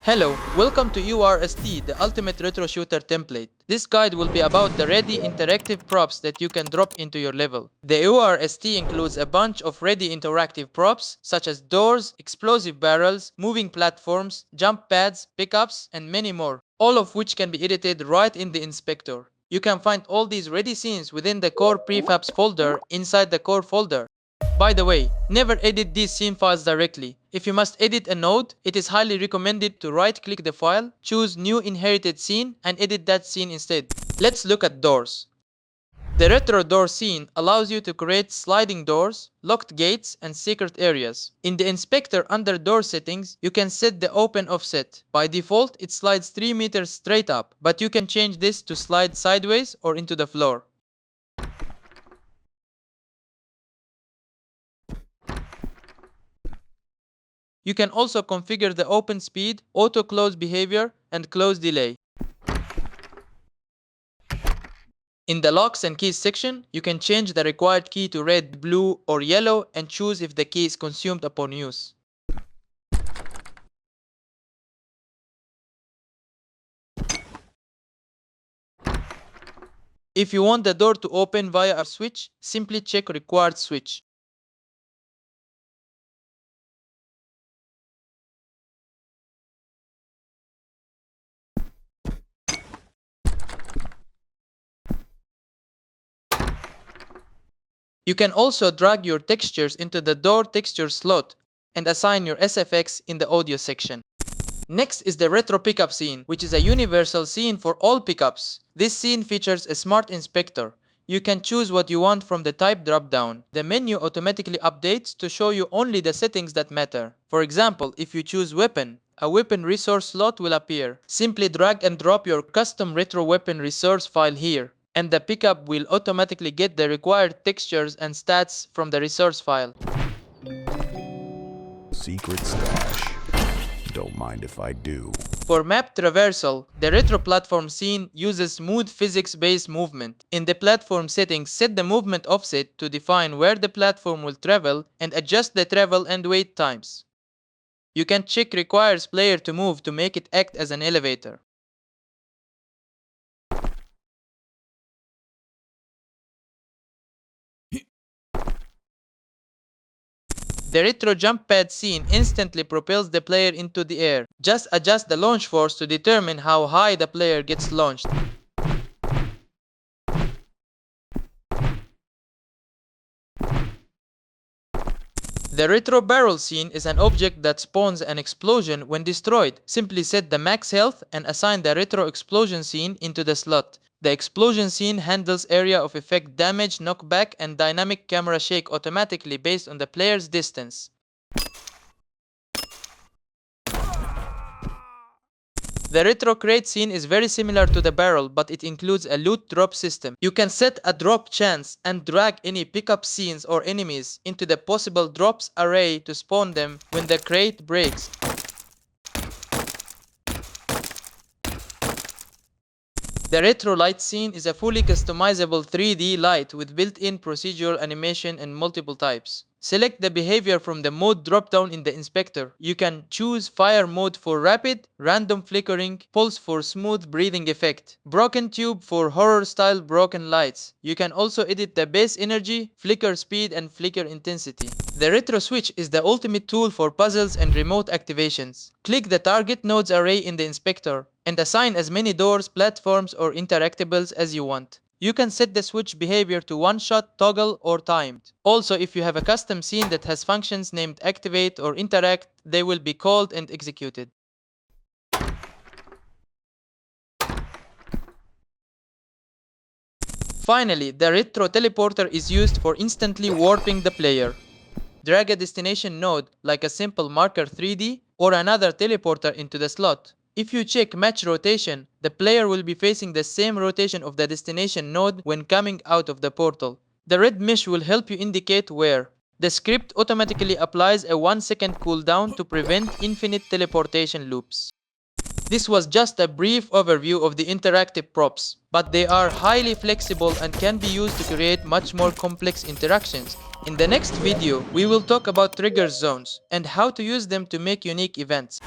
Hello, welcome to U.R.S.T, the ultimate retro shooter template. This guide will be about the ready interactive props that you can drop into your level. The U.R.S.T includes a bunch of ready interactive props such as doors, explosive barrels, moving platforms, jump pads, pickups, and many more, all of which can be edited right in the inspector. You can find all these ready scenes within the core prefabs folder inside the core folder. By the way, never edit these scene files directly. If you must edit a node, it is highly recommended to right-click the file, choose New Inherited Scene, and edit that scene instead. Let's look at doors. The retro door scene allows you to create sliding doors, locked gates, and secret areas. In the inspector under door settings, you can set the open offset. By default, it slides 3 meters straight up, but you can change this to slide sideways or into the floor. You can also configure the open speed, auto close behavior, and close delay. In the locks and keys section, you can change the required key to red, blue, or yellow and choose if the key is consumed upon use. If you want the door to open via a switch, simply check required switch. You can also drag your textures into the door texture slot and assign your SFX in the audio section. Next is the retro pickup scene, which is a universal scene for all pickups. This scene features a smart inspector. You can choose what you want from the type drop-down. The menu automatically updates to show you only the settings that matter. For example, if you choose weapon, a weapon resource slot will appear. Simply drag and drop your custom retro weapon resource file here, and the pickup will automatically get the required textures and stats from the resource file. Secret stash. Don't mind if I do. For map traversal, the retro platform scene uses smooth physics-based movement. In the platform settings, set the movement offset to define where the platform will travel and adjust the travel and wait times. You can check requires player to move to make it act as an elevator. The retro jump pad scene instantly propels the player into the air. Just adjust the launch force to determine how high the player gets launched. The retro barrel scene is an object that spawns an explosion when destroyed. Simply set the max health and assign the retro explosion scene into the slot. The explosion scene handles area of effect damage, knockback, and dynamic camera shake automatically based on the player's distance. The retro crate scene is very similar to the barrel, but it includes a loot drop system. You can set a drop chance and drag any pickup scenes or enemies into the possible drops array to spawn them when the crate breaks. The retro light scene is a fully customizable 3D light with built-in procedural animation and multiple types. Select the behavior from the mode drop-down in the inspector. You can choose fire mode for rapid, random flickering, pulse for smooth breathing effect, broken tube for horror-style broken lights. You can also edit the base energy, flicker speed, and flicker intensity. The retro switch is the ultimate tool for puzzles and remote activations. Click the target nodes array in the inspector and assign as many doors, platforms, or interactables as you want. You can set the switch behavior to one-shot, toggle, or timed. Also, if you have a custom scene that has functions named activate or interact, they will be called and executed. Finally, the retro teleporter is used for instantly warping the player. Drag a destination node, like a simple marker 3D, or another teleporter into the slot. If you check match rotation, the player will be facing the same rotation of the destination node when coming out of the portal. The red mesh will help you indicate where. The script automatically applies a 1-second cooldown to prevent infinite teleportation loops. This was just a brief overview of the interactive props, but they are highly flexible and can be used to create much more complex interactions. In the next video, we will talk about trigger zones and how to use them to make unique events.